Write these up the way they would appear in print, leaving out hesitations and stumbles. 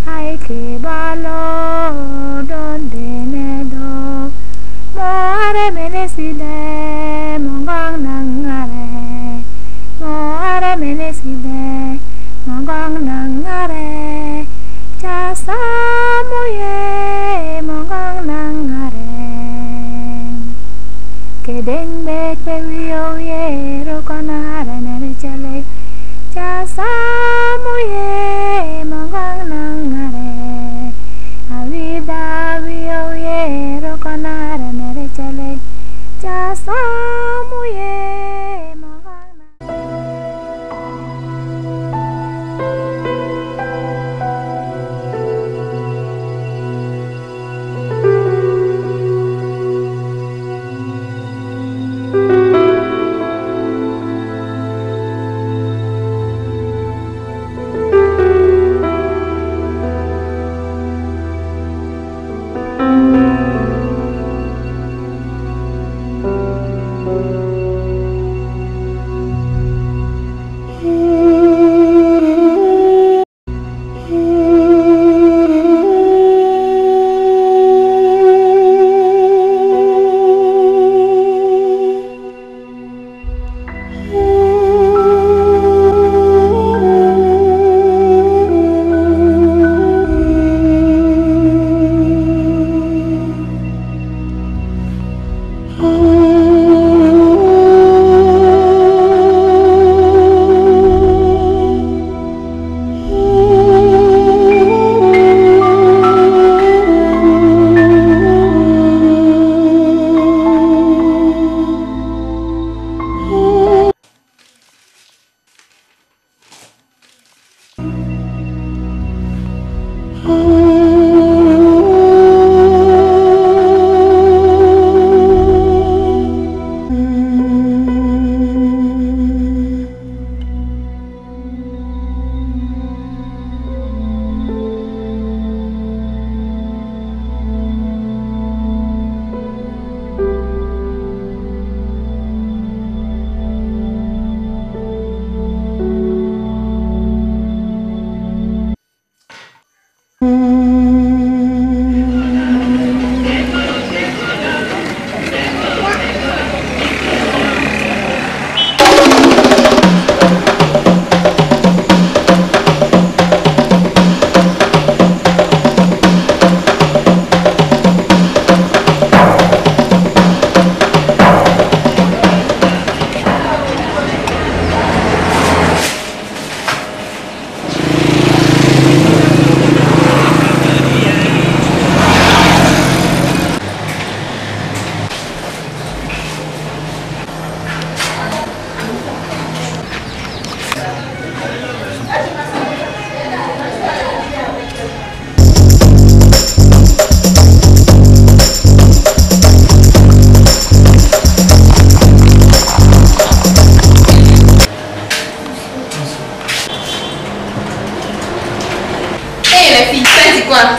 Ay que balo donde nedo moare menesile mongang nangare moare menesile mongang nangare chasa moye mongang nangare kedeng bek pewiyo ye rokonara nere chale chasa moye mongang nangare avida wiyo ye rokonara nere chale chasa moye mongang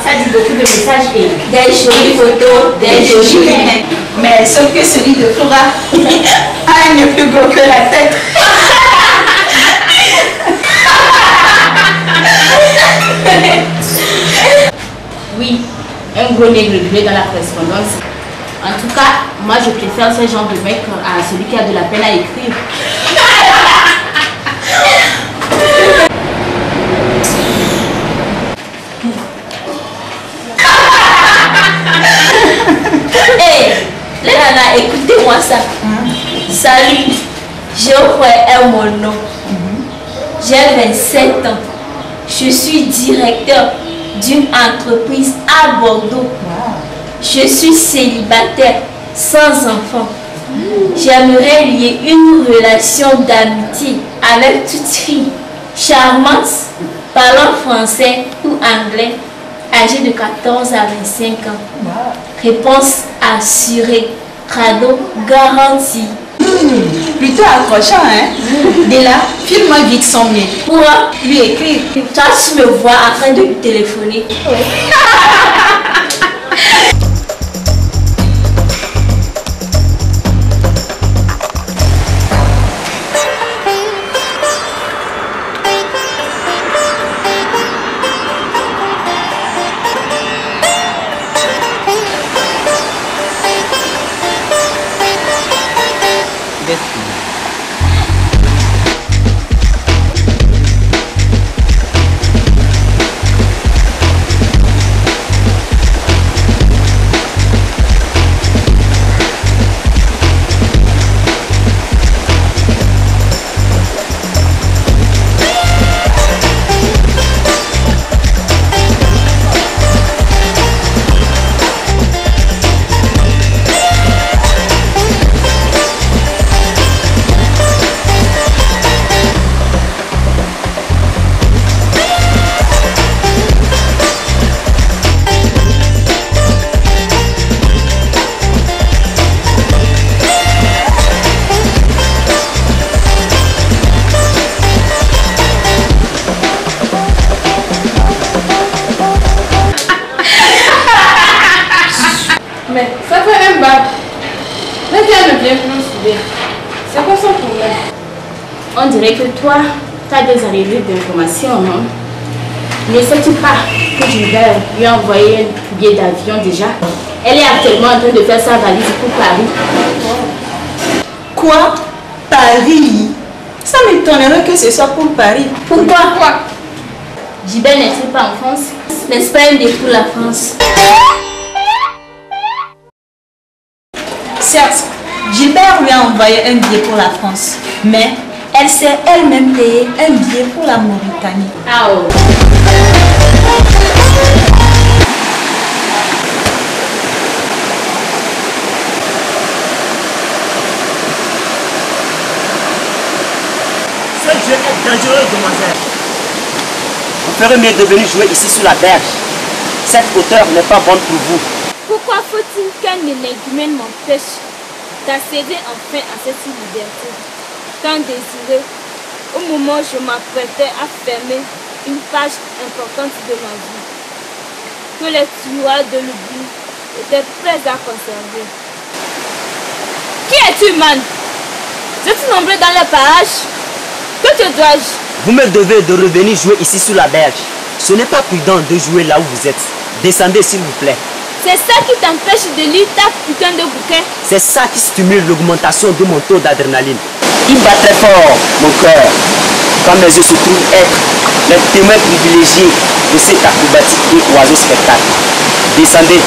Ça dit beaucoup de messages et des jolies photos, des jolies. Mais sauf que celui de Flora a un plus gros que la tête. Oui, un gros nez régulier dans la correspondance. En tout cas, moi je préfère ce genre de mec à celui qui a de la peine à écrire. Hé, les nanas, écoutez-moi ça. Salut, Geoffrey est mon nom. J'ai 27 ans. Je suis directeur d'une entreprise à Bordeaux. Je suis célibataire, sans enfant. J'aimerais lier une relation d'amitié avec toute fille charmante, parlant français ou anglais, âgée de 14 à 25 ans. Réponse assurée, cadeau garanti. Plutôt accrochant, hein? Dès là, file-moi vite son mail. Pourquoi? Lui écrire. Toi, tu me vois en train de lui téléphoner. dirait que toi, tu as des arrivées d'informations, non? Ne sais-tu pas que Gilbert lui a envoyé un billet d'avion déjà? Elle est actuellement en train de faire sa valise pour Paris. Quoi? Paris? Ça m'étonnerait que ce soit pour Paris. Pourquoi? Gilbert n'est-il pas en France? N'est-ce pas un défaut la France? Certes, Gilbert lui a envoyé un billet pour la France, mais elle s'est elle-même payé un billet pour la Mauritanie. Ah oh. Ce jeu est dangereux, demoiselle. Vous ferez mieux de venir jouer ici sur la berge. Cette hauteur n'est pas bonne pour vous. Pourquoi faut-il qu'un énergumène m'empêche d'accéder enfin à cette liberté tant désirée au moment où je m'apprêtais à fermer une page importante de ma vie que les tiroirs de l'oubli étaient prêts à conserver? Qui es-tu, man? Je suis nombré dans les parages. Que te dois-je? Vous me devez de revenir jouer ici sur la berge. Ce n'est pas prudent de jouer là où vous êtes. Descendez s'il vous plaît. C'est ça qui t'empêche de lire ta putain de bouquin? C'est ça qui stimule l'augmentation de mon taux d'adrénaline. Il bat très fort, mon cœur, quand mes yeux se trouvent être les témoins privilégiés de cet acrobatique et oiseau spectacle. Descendez.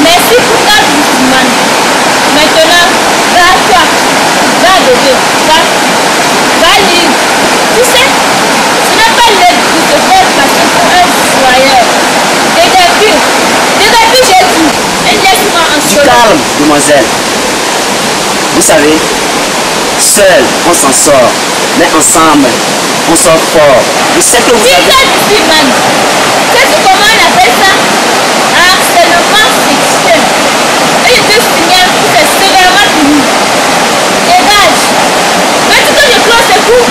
Merci pour ta visite, man. Maintenant, va à toi. Va bébé. Va lire. Tu sais, ce n'est pas l'aide de se faire passer pour un soyeur. Des débuts, j'ai dit. Et laisse-moi en Du solo. calme, demoiselle. Vous savez, seul on s'en sort, mais ensemble on sort fort. Je sais que vous avez... Dis man. Sais-tu comment on appelle ça? Harcèlement sexuel. Et je te signale que c'est sévèrement puni. Dégage. Veux-tu que je close tes coups?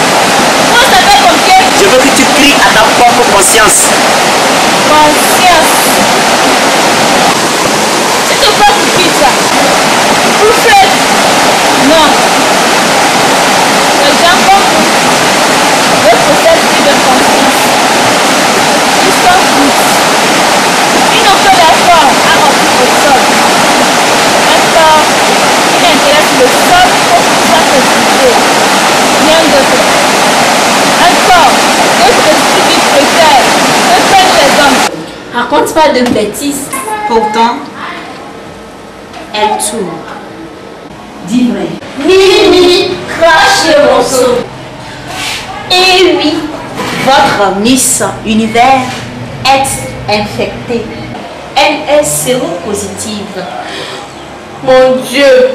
Moi, ça fait pompier. Je veux que tu cries à ta propre conscience. Conscience. Tu te prends pour qui, toi? Pour Fred? Non. Les gens comme vous ne possèdent plus de conscience. Ils sont fous. Ils n'ont que d'effort à remplir au sol. Un corps qui intéresse le sol pour sa possibilité. Rien d'autre. Un corps que celui qui préfère que prennent les hommes. Raconte pas de bêtises. Pourtant, elle tourne. Dis vrai. Mimi, crache le morceau. Et oui, Votre Miss Univers est infectée. Elle est séropositive. mon Dieu.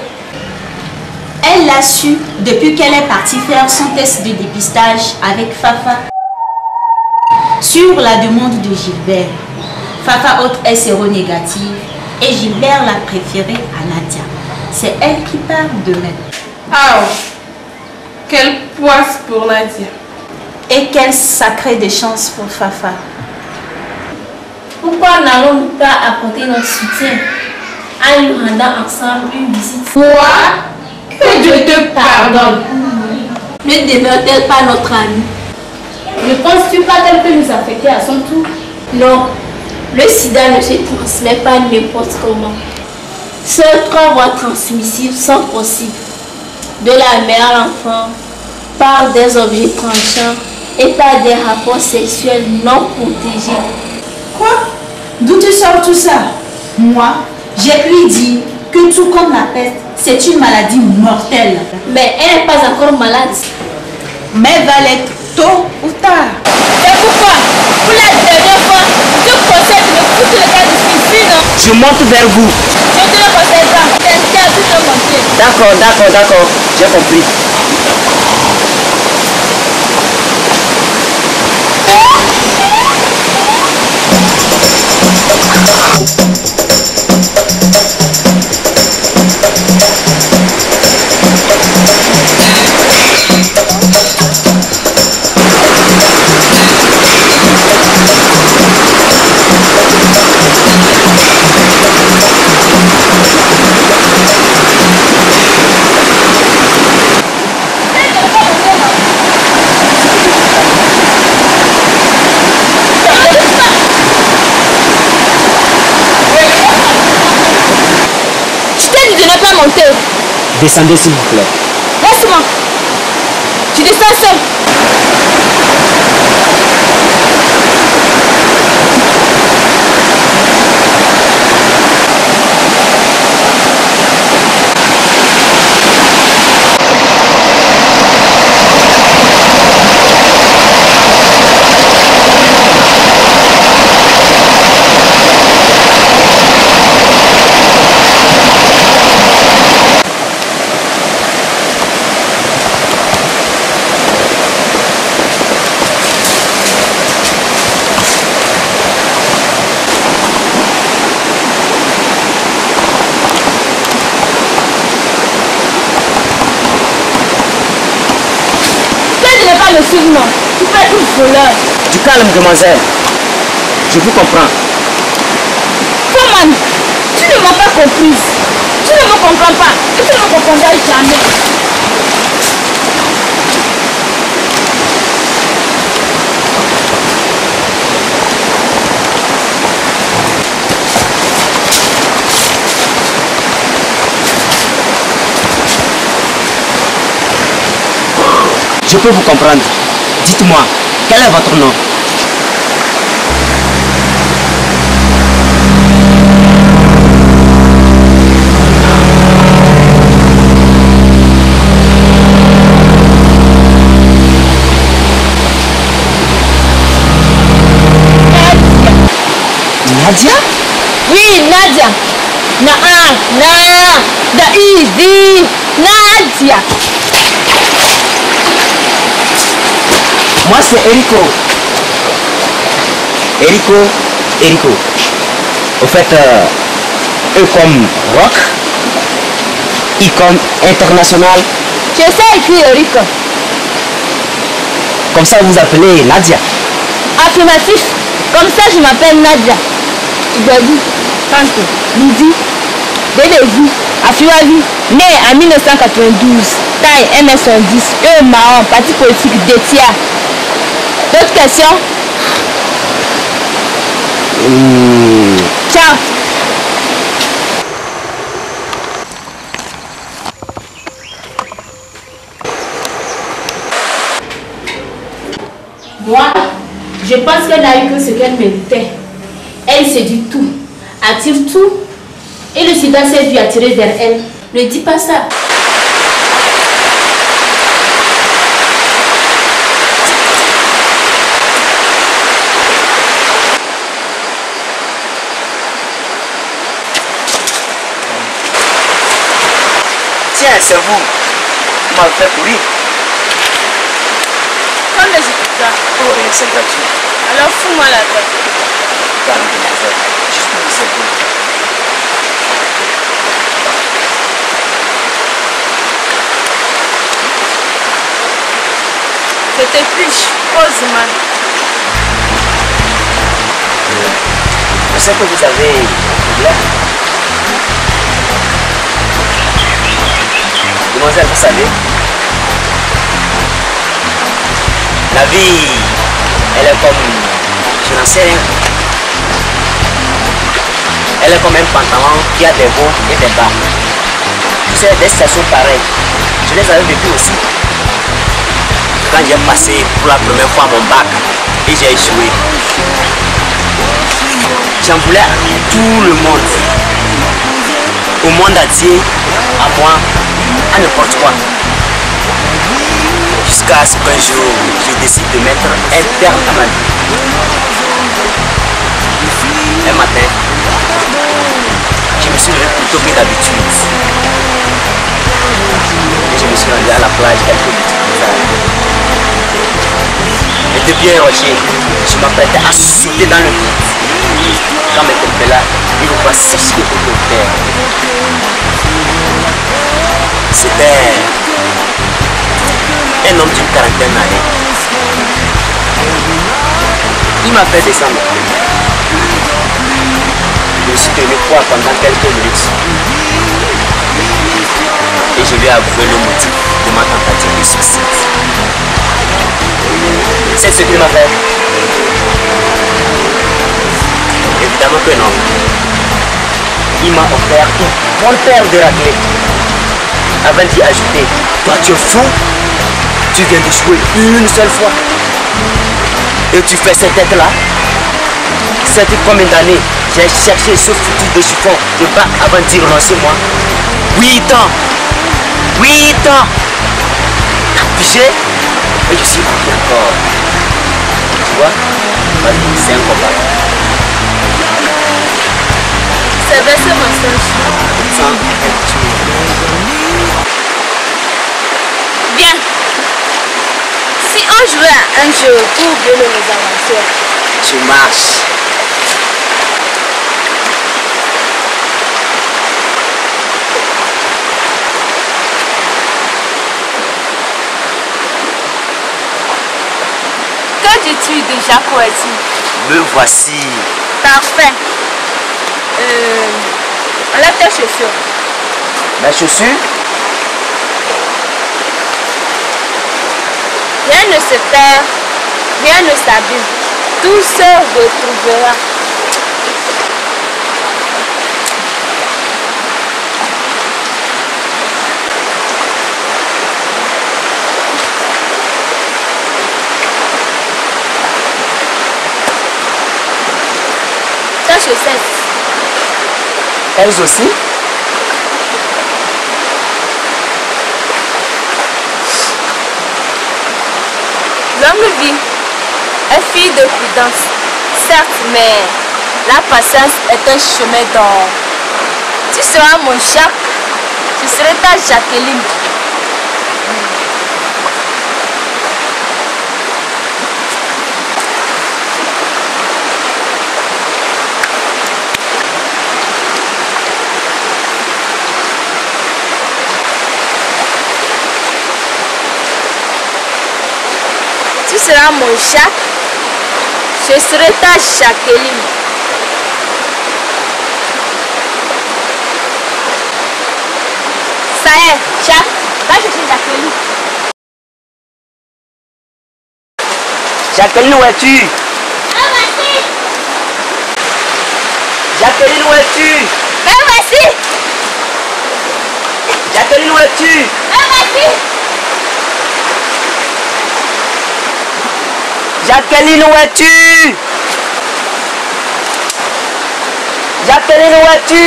Elle l'a su depuis qu'elle est partie faire son test de dépistage avec Fafa. Sur la demande de Gilbert, Fafa Haute est séronégative et Gilbert l'a préférée à Nadia. C'est elle qui part demain. Ah, quelle poisse pour Nadia. Et quelle sacrée de chance pour Fafa. Pourquoi n'allons-nous pas apporter notre soutien en lui rendant ensemble une visite? Quoi? Que Dieu te pardonne. Ne demeure-t-elle pas notre amie? Ne penses-tu pas qu'elle peut nous affecter à son tour? Non, le sida ne se transmet pas n'importe comment. Seules 3 voies transmissibles sont possibles. De la mère à l'enfant, par des objets tranchants et par des rapports sexuels non protégés. Quoi? D'où tu sors tout ça? Moi, j'ai pu dire que tout comme la peste, c'est une maladie mortelle. Mais elle n'est pas encore malade. Mais va l'être tôt ou tard. C'est pourquoi, pour la dernière fois, je te conseille de me foutre le cas du suicide. Je monte vers vous. Je te le conseille pas. C'est interdit de monter. D'accord, j'ai compris. Descendez s'il vous plaît. Laisse-moi. Tu descends seul. Le suivre, tu peux être une voleur. Du calme, demoiselle. Je vous comprends. Comment? Tu ne m'as pas comprise. Tu ne me comprends pas. Et tu ne me comprendras jamais. Je peux vous comprendre. Dites-moi, quel est votre nom? Nadia? Oui, Nadia. Nadia. Moi, c'est Erico. Erico. Au fait, eux comme rock, I comme international. Je sais écrire Erico. Comme ça, vous appelez Nadia. Affirmatif. Comme ça, je m'appelle Nadia. Ibadou, Kanto, Lidi, Dédézi, Afiwavi, né en 1992, taille 1m70, marron, parti politique d'Etia. D'autres questions? Ciao. Moi, je pense qu'elle n'a eu que ce qu'elle méritait. Elle séduit tout, attire tout, et le sida s'est vu attirer vers elle. Ne dis pas ça. Tiens, c'est vous. Vous m'avez fait courir. Comme les étudiants. Oh, rien, c'est gratuit. Alors fous-moi la tête. Calme, demoiselle. Juste une seconde. C'était plus Osman. Je sais que vous avez un problème. Demoiselle, vous savez, la vie, elle est comme, je n'en sais rien. Elle est comme un pantalon qui a des hauts et des bas. Tu sais, des situations pareilles, je les avais vécues aussi. Quand j'ai passé pour la première fois mon bac et j'ai échoué, j'en voulais à tout le monde, au monde entier, à moi, à n'importe quoi. Jusqu'à ce qu'un jour, je décide de mettre un terme à ma vie. Un matin, je me suis levé plus tôt que d'habitude. Et je me suis rendu à la plage quelques minutes plus tard. Et depuis un rocher, je m'apprêtais à sauter dans le vide. Quand mes copains là, ils vont pas sécher le côté au terre. C'était un homme d'une quarantaine d'années. Il m'a fait descendre. Je me suis tenu froid pendant quelques minutes. Et je lui ai avoué le motif de ma tentative de suicide. C'est ce qu'il m'a fait. Évidemment que non. Il m'a offert une bonne paire de raclés. avant d'y ajouter. Toi, tu es fou. Tu viens de jouer une seule fois. Et tu fais cette tête-là. C'est combien d'années j'ai cherché ce foutu de chiffon de bas avant d'y renoncer, moi. 8 ans. 8 ans. Pigé. Et je suis parti encore. Tu vois? C'est un combat. C'est versé mon sang. Bien. Si on jouait à un jeu pour violer les aventures, tu marches. que dis-tu déjà, Koeti? Me voici. Parfait. Enlève tes chaussures. Mes chaussures? Rien ne se perd, rien ne s'abîme. Tout se retrouvera. Tes chaussettes. Elles aussi? Longue vie est fille de prudence, certes, mais la patience est un chemin d'or. Tu seras mon Jacques, je serai ta Jacqueline. Tu seras mon Jacques, je serai ta Jacqueline. Ça y est, Jacques, va chercher Jacqueline. Jacqueline, où es-tu? Ah, voici. Jacqueline, où es-tu? Ah, voici. Jacqueline, où es-tu? Ah, voici. Jacqueline, où es-tu? Jacqueline, où es-tu?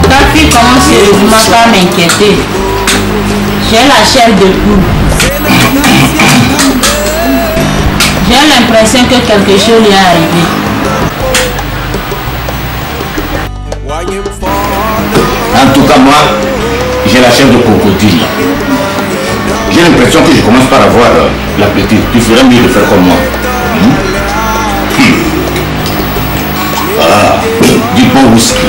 Ta fille commence sérieusement par m'inquiéter. J'ai la chair de poule. J'ai l'impression que quelque chose lui est arrivé. En tout cas, moi, j'ai la chair de crocodile. J'ai l'impression que je commence par avoir l'appétit. Tu ferais mieux de faire comme moi. Ah, du bon whisky.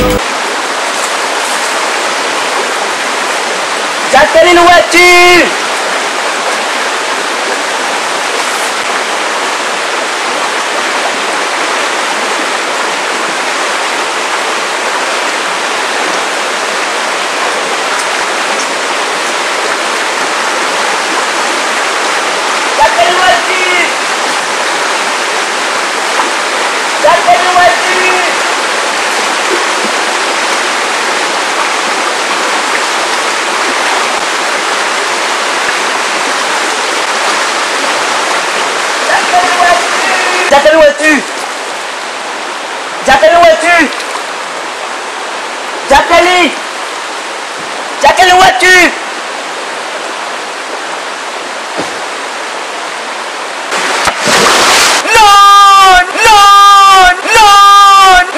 Jacqueline, où es-tu? Jacqueline, où es-tu? Jacqueline, où es-tu? Jacqueline, où es-tu? Jacqueline, où es-tu? Jacqueline! Jacqueline, où es-tu? Non! Non! Non!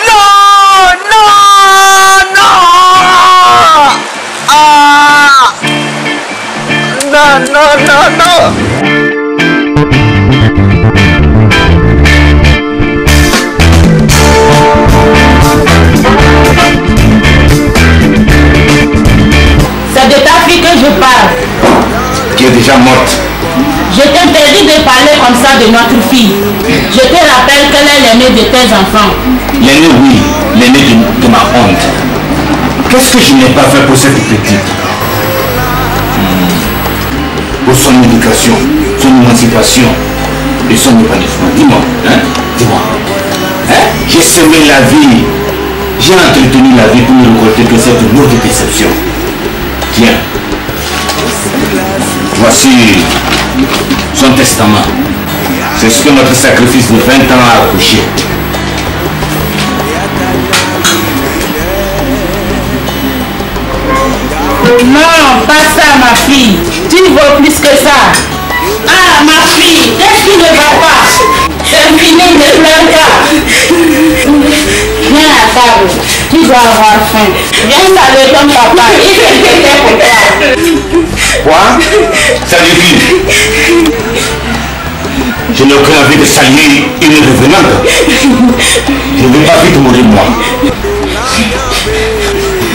Non! Non! Non! Ah! Non, non, non, non! C'est de morte. Je t'interdis de parler comme ça de notre fille. Je te rappelle qu'elle est l'aînée de tes enfants. L'aînée, oui, l'aînée de ma honte. Qu'est-ce que je n'ai pas fait pour cette petite? Pour son éducation, son émancipation et son épanouissement. Dis-moi, hein? Dis-moi. Hein? J'ai semé la vie. J'ai entretenu la vie pour ne récolter que cette lourde déception. Tiens. Voici son testament. C'est ce que notre sacrifice de 20 ans a accouché. Non, pas ça ma fille. Tu vaux plus que ça. Ah ma fille, qu'est-ce qui ne va pas? C'est fini, ne pleure pas. Viens à table, tu dois avoir faim. Viens saluer ton papa, il s'inquiétait pour toi. Quoi? Salut fille. Je n'ai aucune envie de saluer une revenante. Je ne vais pas vite mourir moi.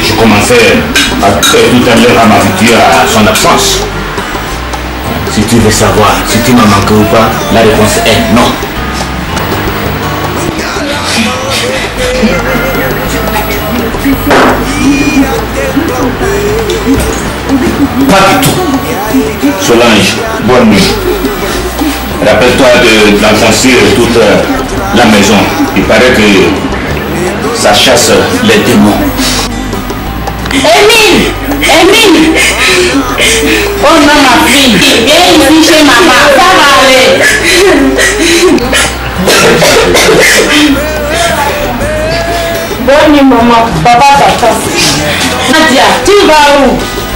Je commençais à faire tout à l'heure à m'habituer à son absence. Si tu veux savoir si tu m'as manqué ou pas, la réponse est non. Pas du tout. Solange, bonne nuit. Rappelle-toi d'enfoncer toute la maison. Il paraît que ça chasse les démons. Émile! Émile! Oh non ma fille, viens ici chez maman, ça va aller. Bonne nuit maman, papa t'attend. Nadia, tu vas où?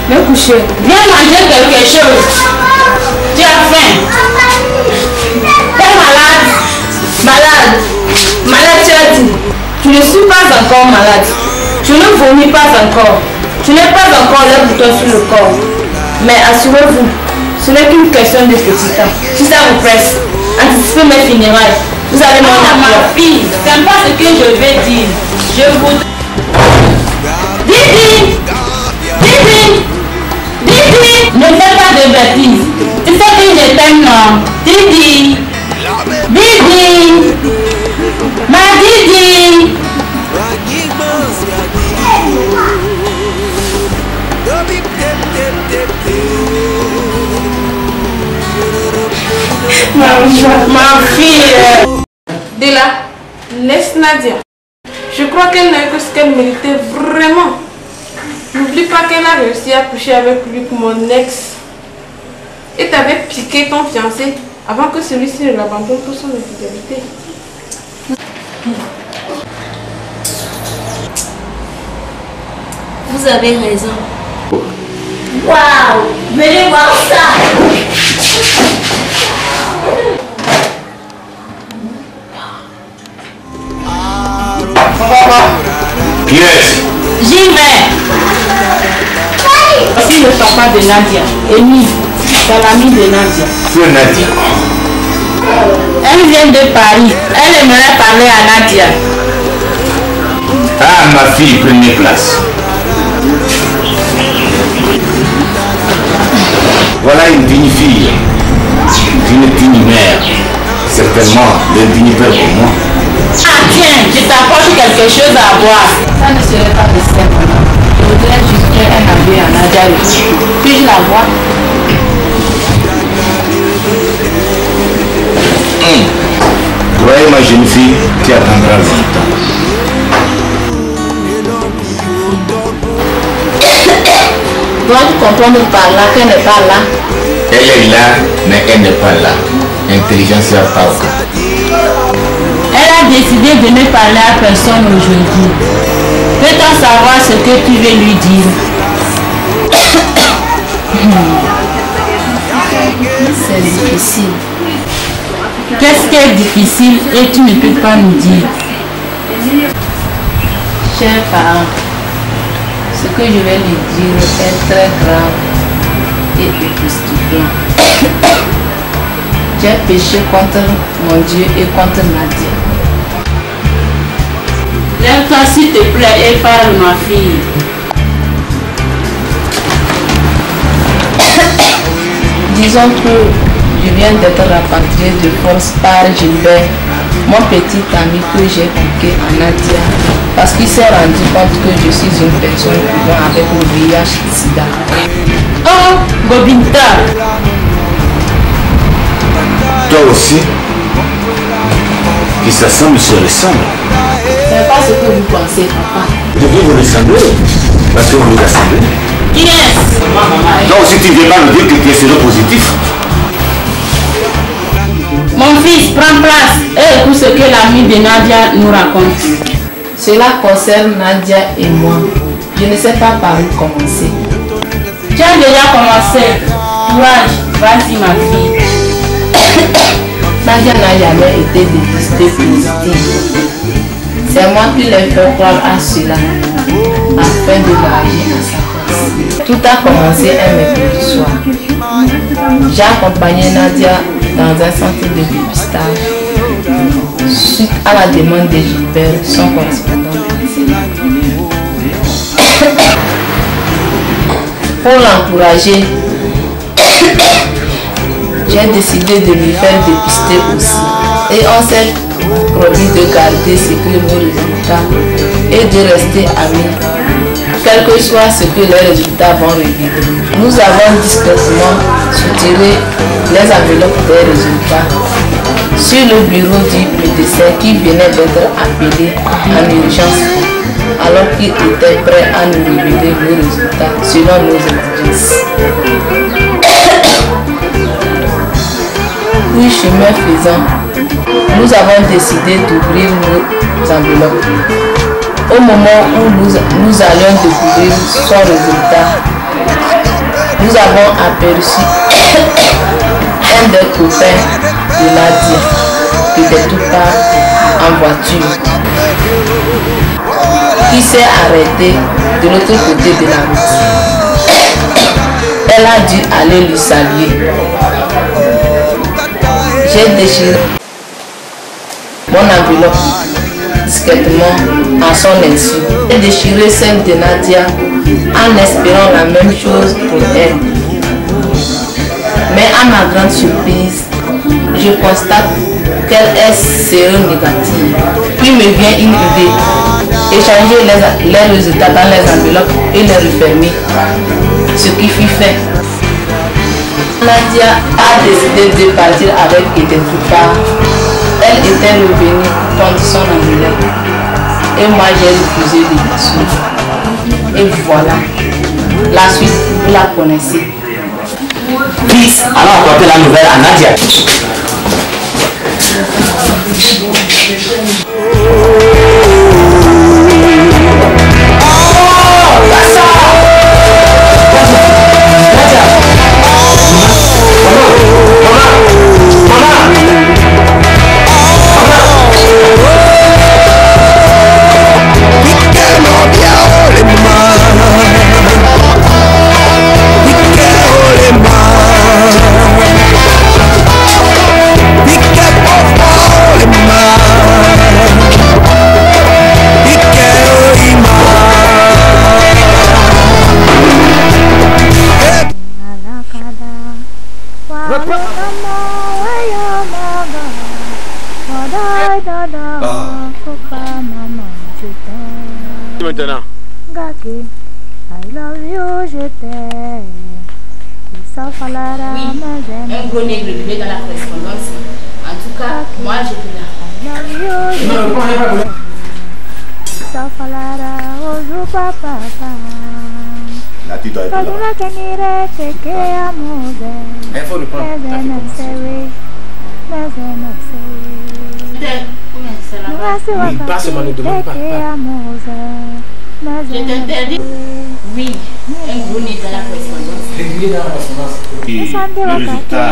Me coucher. Viens manger quelque chose. Tu as faim? T'es malade? Malade? Malade tu as dit? Tu ne suis pas encore malade. Tu ne vomis pas encore. Tu n'es pas encore les boutons sur le corps. Mais assurez-vous, ce n'est qu'une question de petit temps. Si ça vous presse, anticipez mes funérailles. Vous allez m'en avoir. Ma fille, c'est pas ce que je vais dire. Je vous... Didi! Didi! Didi! Ne fais pas de bêtises. Tu sais que je t'aime, non? Didi! Didi! Ma Didi! Ma fille. Dila, laisse Nadia. Je crois qu'elle n'a eu que ce qu'elle méritait vraiment. N'oublie pas qu'elle a réussi à coucher avec lui, mon ex. Et t'avais piqué ton fiancé avant que celui-ci ne l'abandonne pour son infidélité. Vous avez raison. Waouh! Venez voir ça! Qui est-ce? J'y vais. Voici le papa de Nadia. Émile, c'est l'ami de Nadia. C'est Nadia. Elle vient de Paris. Elle aimerait parler à Nadia. Ah, ma fille, première place. Voilà une digne fille, une digne mère, certainement d'un digne père pour moi. Ah tiens, je t'apporte quelque chose à boire. Ça ne serait pas de simple. Je voudrais juste un habit à Nadia. Puis-je la voir? Voyez ma jeune fille, tu attendras longtemps. Dois-tu comprendre par là qu'elle n'est pas là? Elle est là, mais elle n'est pas là. Intelligence à part. Elle a décidé de ne parler à personne aujourd'hui. Peut-on savoir ce que tu veux lui dire? C'est difficile. Qu'est-ce qui est difficile et tu ne peux pas nous dire? Chers parents, ce que je vais lui dire est très grave et époustouflant. J'ai péché contre mon Dieu et contre Nadia. Lève-toi s'il te plaît et parle ma fille. Disons que je viens d'être rapatrié de force par Gilbert, mon petit ami que j'ai piqué à Nadia, parce qu'il s'est rendu compte que je suis une personne vivant avec le VIH-Sida. Oh, Gobinta! Toi aussi, qui s'assemble se ressemble. Ce n'est pas ce que vous pensez, papa. Je vais vous ressembler, parce que vous vous rassemblez. Yes! Donc si tu ne viens pas me dire que tu es séropositif. Mon fils, prends place et écoute ce que l'ami de Nadia nous raconte. Cela concerne Nadia et moi. Je ne sais pas par où commencer. Tu as déjà commencé. Courage, vas-y ma fille. Nadia n'a jamais été dépistée positive. C'est moi qui l'ai fait croire à cela, afin de l'engager à sa place. Tout a commencé un mercredi soir. J'ai accompagné Nadia dans un centre de dépistage suite à la demande de Gilbert, son correspondant de lycée. Pour l'encourager, j'ai décidé de lui faire dépister aussi. Et on s'est promis de garder secret nos résultats et de rester amis, quel que soit ce que les résultats vont révéler. Nous avons discrètement soutiré les enveloppes des résultats sur le bureau du médecin qui venait d'être appelé en urgence alors qu'il était prêt à nous révéler nos résultats selon nos exigences. Puis chemin faisant, nous avons décidé d'ouvrir nos enveloppes. Au moment où nous allions découvrir son résultat, nous avons aperçu un des copains de Nadia qui était tout part en voiture, qui s'est arrêté de l'autre côté de la route. Elle a dû aller lui saluer. J'ai déchiré mon enveloppe discrètement à son insu. J'ai déchiré celle de Nadia en espérant la même chose pour elle. Mais à ma grande surprise, je constate qu'elle est séronégative. Puis me vient une idée, échanger les résultats dans les enveloppes et les refermer, ce qui fut fait. Nadia a décidé de partir avec Edentupa. Elle était revenue prendre son enveloppe. Et moi j'ai refusé de la suivre. Et voilà, la suite, vous la connaissez. Vite, allons apporter la nouvelle à Nadia. Maintenant. Gaki, I love you, je t'aime. Oui, un gros nègre venu dans la correspondance. En tout cas, moi j'étais là. Là, tu dois être là. Il faut reprendre. Oui, pas seulement ne demande pas. Je t'interdis. Oui, un gros nez dans la correspondance. Et le résultat